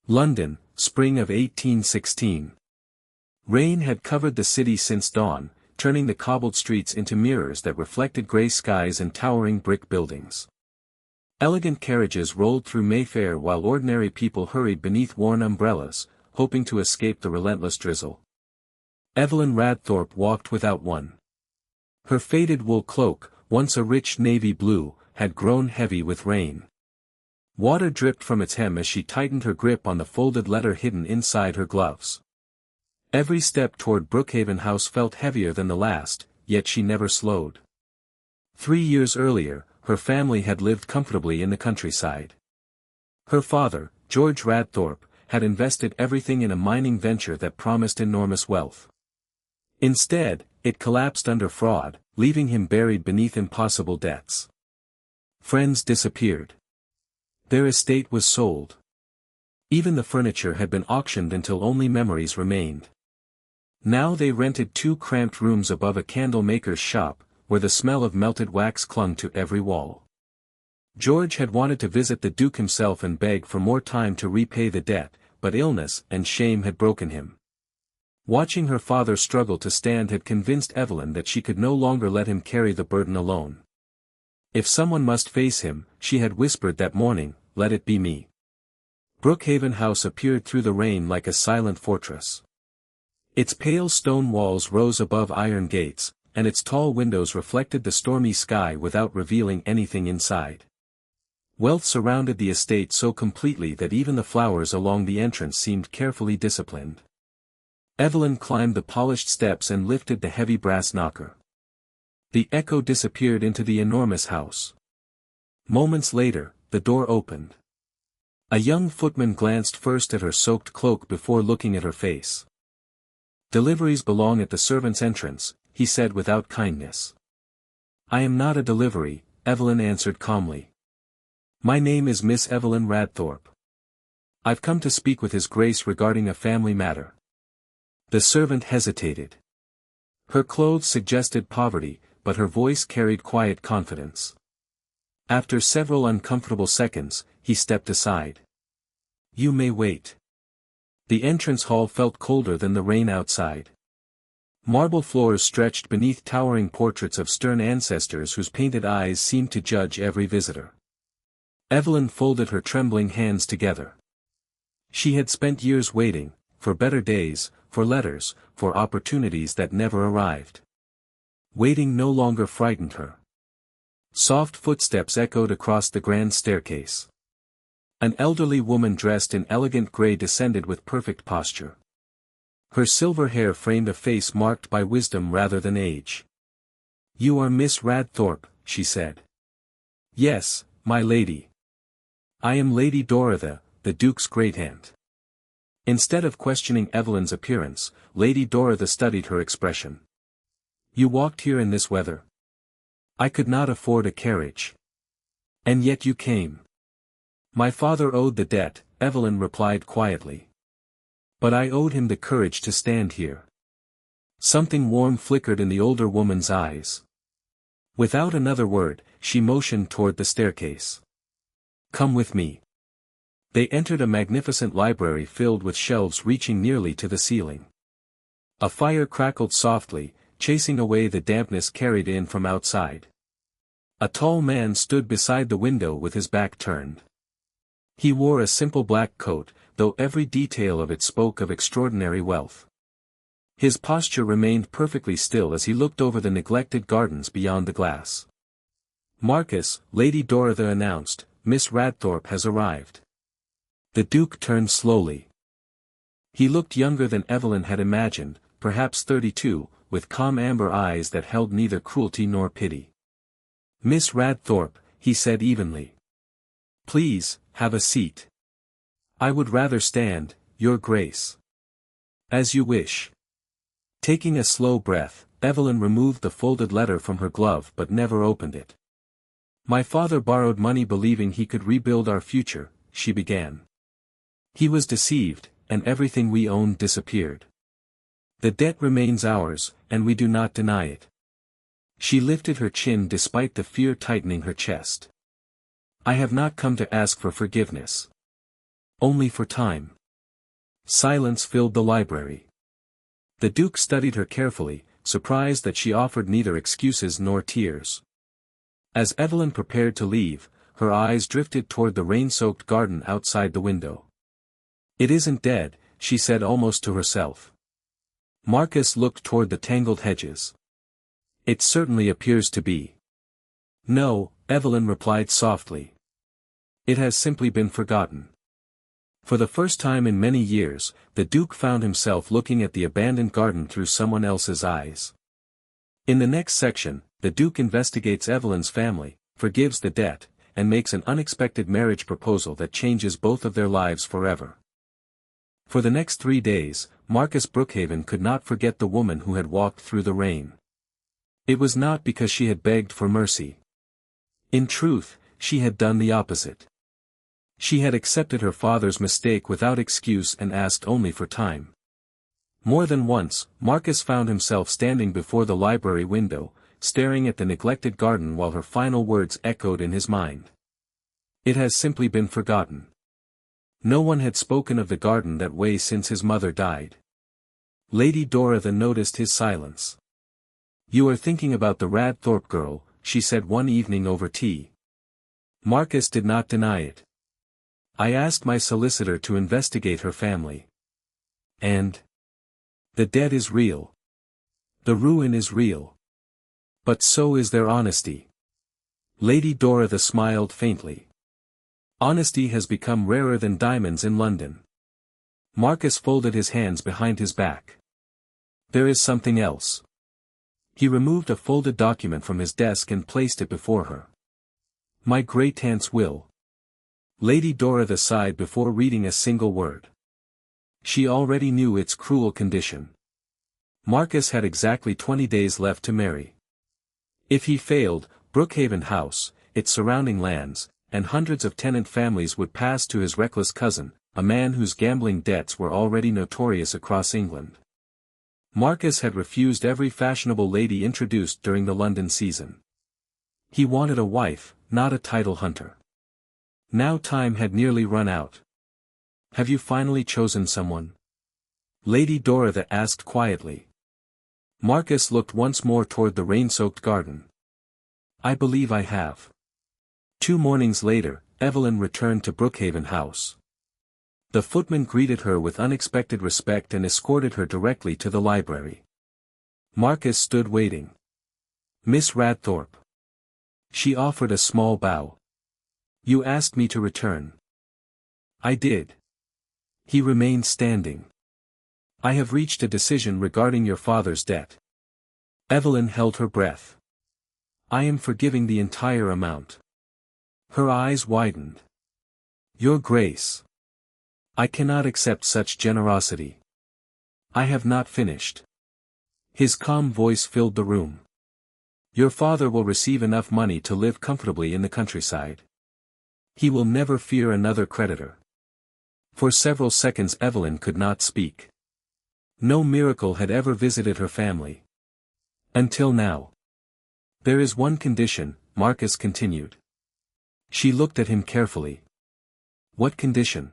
London, spring of 1816. Rain had covered the city since dawn, turning the cobbled streets into mirrors that reflected grey skies and towering brick buildings. Elegant carriages rolled through Mayfair while ordinary people hurried beneath worn umbrellas, hoping to escape the relentless drizzle. Evelyn Radthorpe walked without one. Her faded wool cloak, once a rich navy blue, had grown heavy with rain. Water dripped from its hem as she tightened her grip on the folded letter hidden inside her gloves. Every step toward Brookhaven House felt heavier than the last, yet she never slowed. 3 years earlier, her family had lived comfortably in the countryside. Her father, George Radthorpe, had invested everything in a mining venture that promised enormous wealth. Instead, it collapsed under fraud, leaving him buried beneath impossible debts. Friends disappeared. Their estate was sold. Even the furniture had been auctioned until only memories remained. Now they rented 2 cramped rooms above a candle-maker's shop, where the smell of melted wax clung to every wall. George had wanted to visit the Duke himself and beg for more time to repay the debt, but illness and shame had broken him. Watching her father struggle to stand had convinced Evelyn that she could no longer let him carry the burden alone. If someone must face him, she had whispered that morning, let it be me. Brookhaven House appeared through the rain like a silent fortress. Its pale stone walls rose above iron gates, and its tall windows reflected the stormy sky without revealing anything inside. Wealth surrounded the estate so completely that even the flowers along the entrance seemed carefully disciplined. Evelyn climbed the polished steps and lifted the heavy brass knocker. The echo disappeared into the enormous house. Moments later, the door opened. A young footman glanced first at her soaked cloak before looking at her face. "Deliveries belong at the servants' entrance," he said without kindness. "I am not a delivery," Evelyn answered calmly. "My name is Miss Evelyn Radthorpe. I've come to speak with His Grace regarding a family matter." The servant hesitated. Her clothes suggested poverty, but her voice carried quiet confidence. After several uncomfortable seconds, he stepped aside. "You may wait." The entrance hall felt colder than the rain outside. Marble floors stretched beneath towering portraits of stern ancestors whose painted eyes seemed to judge every visitor. Evelyn folded her trembling hands together. She had spent years waiting, for better days, for letters, for opportunities that never arrived. Waiting no longer frightened her. Soft footsteps echoed across the grand staircase. An elderly woman dressed in elegant grey descended with perfect posture. Her silver hair framed a face marked by wisdom rather than age. "You are Miss Radthorpe," she said. "Yes, my lady. I am Lady Elara, the Duke's great-aunt." Instead of questioning Evelyn's appearance, Lady Elara studied her expression. "You walked here in this weather?" "I could not afford a carriage." "And yet you came." "My father owed the debt," Evelyn replied quietly. "But I owed him the courage to stand here." Something warm flickered in the older woman's eyes. Without another word, she motioned toward the staircase. "Come with me." They entered a magnificent library filled with shelves reaching nearly to the ceiling. A fire crackled softly, chasing away the dampness carried in from outside. A tall man stood beside the window with his back turned. He wore a simple black coat, though every detail of it spoke of extraordinary wealth. His posture remained perfectly still as he looked over the neglected gardens beyond the glass. "Marcus," Lady Elara announced, "Miss Radthorpe has arrived." The Duke turned slowly. He looked younger than Evelyn had imagined, perhaps 32, with calm amber eyes that held neither cruelty nor pity. "Miss Radthorpe," he said evenly. "Please, have a seat." "I would rather stand, Your Grace." "As you wish." Taking a slow breath, Evelyn removed the folded letter from her glove but never opened it. "My father borrowed money believing he could rebuild our future," she began. "He was deceived, and everything we owned disappeared. The debt remains ours, and we do not deny it." She lifted her chin despite the fear tightening her chest. "I have not come to ask for forgiveness. Only for time." Silence filled the library. The Duke studied her carefully, surprised that she offered neither excuses nor tears. As Evelyn prepared to leave, her eyes drifted toward the rain-soaked garden outside the window. "It isn't dead," she said almost to herself. Marcus looked toward the tangled hedges. "It certainly appears to be." "No," Evelyn replied softly. "It has simply been forgotten." For the first time in many years, the Duke found himself looking at the abandoned garden through someone else's eyes. In the next section, the Duke investigates Evelyn's family, forgives the debt, and makes an unexpected marriage proposal that changes both of their lives forever. For the next 3 days, Marcus Brookhaven could not forget the woman who had walked through the rain. It was not because she had begged for mercy. In truth, she had done the opposite. She had accepted her father's mistake without excuse and asked only for time. More than once, Marcus found himself standing before the library window, staring at the neglected garden while her final words echoed in his mind. "It has simply been forgotten." No one had spoken of the garden that way since his mother died. Lady Dorothy noticed his silence. "You are thinking about the Radthorpe girl," she said one evening over tea. Marcus did not deny it. "I asked my solicitor to investigate her family. And the debt is real. The ruin is real. But so is their honesty." Lady Dorothy smiled faintly. "Honesty has become rarer than diamonds in London." Marcus folded his hands behind his back. "There is something else." He removed a folded document from his desk and placed it before her. "My great-aunt's will." Lady Dorothy sighed before reading a single word. She already knew its cruel condition. Marcus had exactly 20 days left to marry. If he failed, Brookhaven House, its surrounding lands, and hundreds of tenant families would pass to his reckless cousin, a man whose gambling debts were already notorious across England. Marcus had refused every fashionable lady introduced during the London season. He wanted a wife, not a title hunter. Now time had nearly run out. "Have you finally chosen someone?" Lady Dorothy asked quietly. Marcus looked once more toward the rain-soaked garden. "I believe I have." 2 mornings later, Evelyn returned to Brookhaven House. The footman greeted her with unexpected respect and escorted her directly to the library. Marcus stood waiting. "Miss Radthorpe." She offered a small bow. "You asked me to return." "I did." He remained standing. "I have reached a decision regarding your father's debt." Evelyn held her breath. "I am forgiving the entire amount." Her eyes widened. "Your Grace. I cannot accept such generosity." "I have not finished." His calm voice filled the room. "Your father will receive enough money to live comfortably in the countryside. He will never fear another creditor." For several seconds Evelyn could not speak. No miracle had ever visited her family. Until now. "There is one condition," Marcus continued. She looked at him carefully. "What condition?"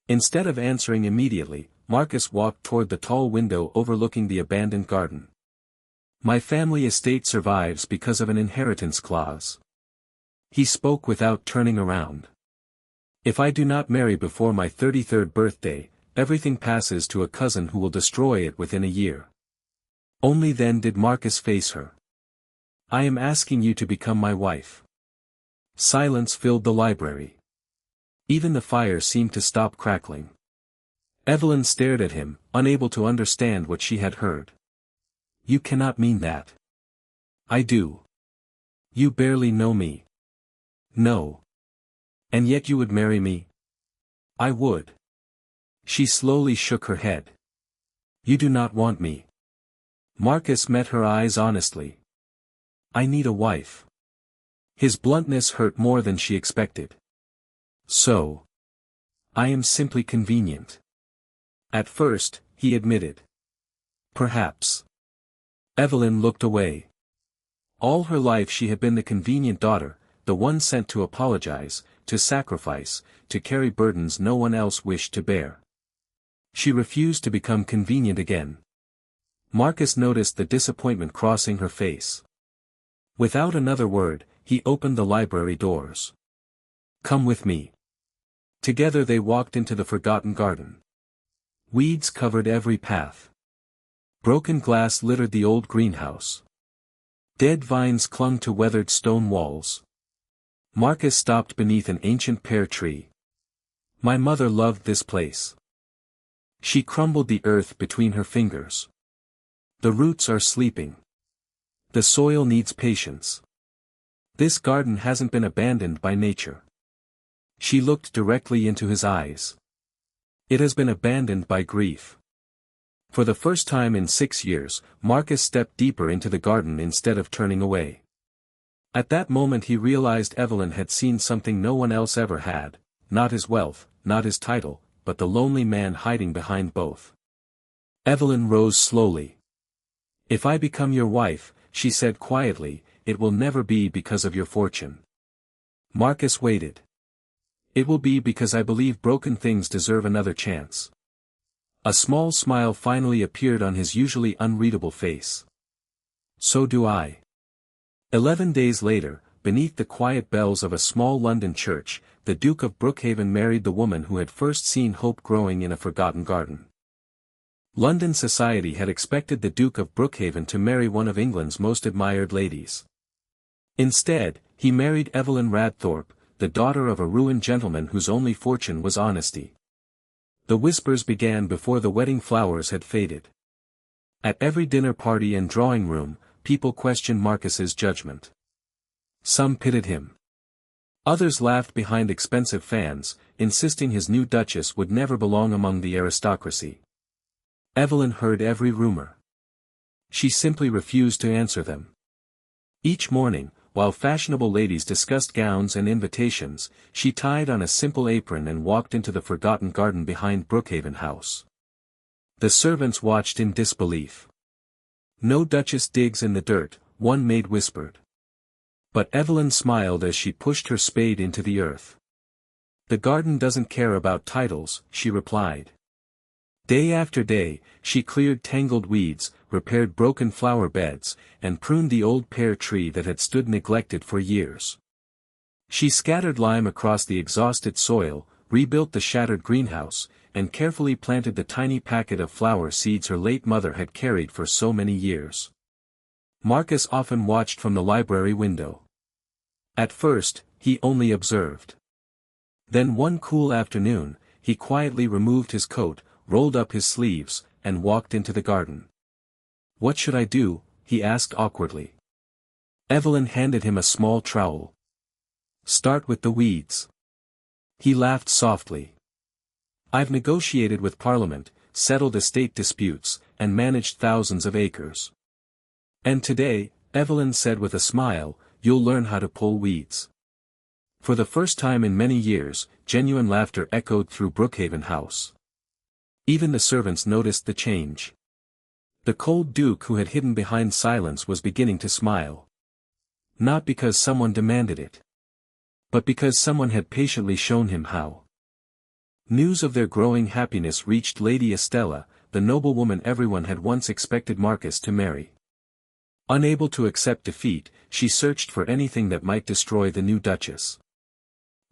Instead of answering immediately, Marcus walked toward the tall window overlooking the abandoned garden. "My family estate survives because of an inheritance clause." He spoke without turning around. "If I do not marry before my 33rd birthday, everything passes to a cousin who will destroy it within a year." Only then did Marcus face her. "I am asking you to become my wife." Silence filled the library. Even the fire seemed to stop crackling. Evelyn stared at him, unable to understand what she had heard. "You cannot mean that." "I do." "You barely know me." "No." "And yet you would marry me?" "I would." She slowly shook her head. "You do not want me." Marcus met her eyes honestly. "I need a wife." His bluntness hurt more than she expected. "So. I am simply convenient." At first, he admitted. "Perhaps." Evelyn looked away. All her life she had been the convenient daughter, the one sent to apologize, to sacrifice, to carry burdens no one else wished to bear. She refused to become convenient again. Marcus noticed the disappointment crossing her face. Without another word, he opened the library doors. "Come with me." Together they walked into the forgotten garden. Weeds covered every path. Broken glass littered the old greenhouse. Dead vines clung to weathered stone walls. Marcus stopped beneath an ancient pear tree. "My mother loved this place." She crumbled the earth between her fingers. "The roots are sleeping. The soil needs patience. This garden hasn't been abandoned by nature." She looked directly into his eyes. "It has been abandoned by grief." For the first time in 6 years, Marcus stepped deeper into the garden instead of turning away. At that moment he realized Evelyn had seen something no one else ever had, not his wealth, not his title, but the lonely man hiding behind both. Evelyn rose slowly. "If I become your wife," she said quietly, "it will never be because of your fortune." Marcus waited. "It will be because I believe broken things deserve another chance." A small smile finally appeared on his usually unreadable face. "So do I." 11 days later, beneath the quiet bells of a small London church, the Duke of Brookhaven married the woman who had first seen hope growing in a forgotten garden. London society had expected the Duke of Brookhaven to marry one of England's most admired ladies. Instead, he married Evelyn Radthorpe, the daughter of a ruined gentleman whose only fortune was honesty. The whispers began before the wedding flowers had faded. At every dinner party and drawing room, people questioned Marcus's judgment. Some pitied him. Others laughed behind expensive fans, insisting his new duchess would never belong among the aristocracy. Evelyn heard every rumor. She simply refused to answer them. Each morning, while fashionable ladies discussed gowns and invitations, she tied on a simple apron and walked into the forgotten garden behind Brookhaven House. The servants watched in disbelief. "No duchess digs in the dirt," one maid whispered. But Evelyn smiled as she pushed her spade into the earth. "The garden doesn't care about titles," she replied. Day after day, she cleared tangled weeds, repaired broken flower beds, and pruned the old pear tree that had stood neglected for years. She scattered lime across the exhausted soil, rebuilt the shattered greenhouse, and carefully planted the tiny packet of flower seeds her late mother had carried for so many years. Marcus often watched from the library window. At first, he only observed. Then one cool afternoon, he quietly removed his coat, rolled up his sleeves, and walked into the garden. "What should I do?" he asked awkwardly. Evelyn handed him a small trowel. "Start with the weeds." He laughed softly. "I've negotiated with Parliament, settled estate disputes, and managed thousands of acres. And today," Evelyn said with a smile, "you'll learn how to pull weeds." For the first time in many years, genuine laughter echoed through Brookhaven House. Even the servants noticed the change. The cold Duke who had hidden behind silence was beginning to smile. Not because someone demanded it, but because someone had patiently shown him how. News of their growing happiness reached Lady Estella, the noblewoman everyone had once expected Marcus to marry. Unable to accept defeat, she searched for anything that might destroy the new duchess.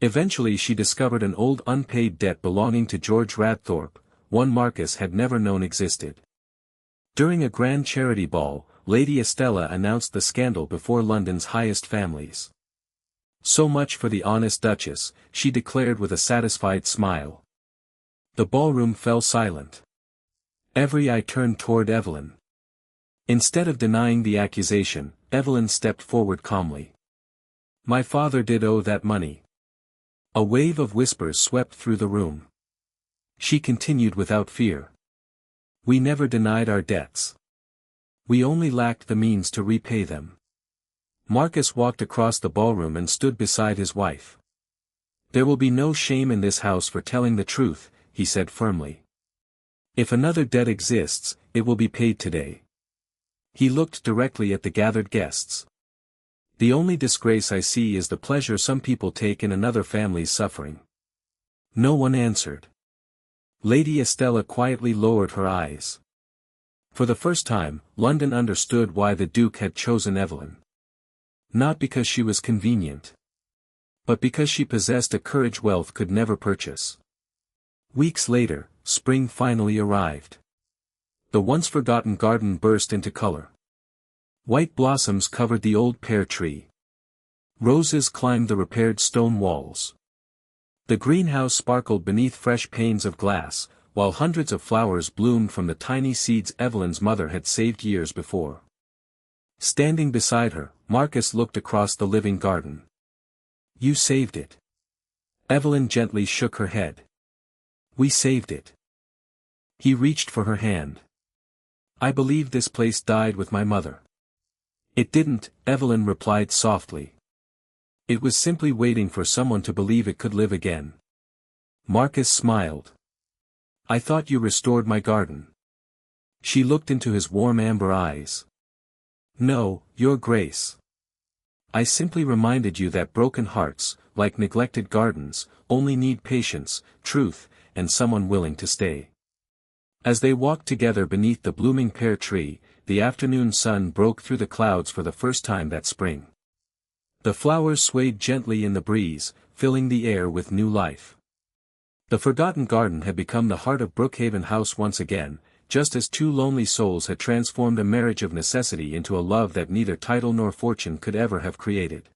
Eventually she discovered an old unpaid debt belonging to George Radthorpe, one Marcus had never known existed. During a grand charity ball, Lady Estella announced the scandal before London's highest families. "So much for the honest duchess," she declared with a satisfied smile. The ballroom fell silent. Every eye turned toward Evelyn. Instead of denying the accusation, Evelyn stepped forward calmly. "My father did owe that money." A wave of whispers swept through the room. She continued without fear. "We never denied our debts. We only lacked the means to repay them." Marcus walked across the ballroom and stood beside his wife. "There will be no shame in this house for telling the truth," he said firmly. "If another debt exists, it will be paid today." He looked directly at the gathered guests. "The only disgrace I see is the pleasure some people take in another family's suffering." No one answered. Lady Estella quietly lowered her eyes. For the first time, London understood why the Duke had chosen Evelyn. Not because she was convenient, but because she possessed a courage wealth could never purchase. Weeks later, spring finally arrived. The once-forgotten garden burst into color. White blossoms covered the old pear tree. Roses climbed the repaired stone walls. The greenhouse sparkled beneath fresh panes of glass, while hundreds of flowers bloomed from the tiny seeds Evelyn's mother had saved years before. Standing beside her, Marcus looked across the living garden. "You saved it." Evelyn gently shook her head. "We saved it." He reached for her hand. "I believe this place died with my mother." "It didn't," Evelyn replied softly. "It was simply waiting for someone to believe it could live again." Marcus smiled. "I thought you restored my garden." She looked into his warm amber eyes. "No, Your Grace. I simply reminded you that broken hearts, like neglected gardens, only need patience, truth, and someone willing to stay." As they walked together beneath the blooming pear tree, the afternoon sun broke through the clouds for the first time that spring. The flowers swayed gently in the breeze, filling the air with new life. The forgotten garden had become the heart of Brookhaven House once again, just as two lonely souls had transformed a marriage of necessity into a love that neither title nor fortune could ever have created.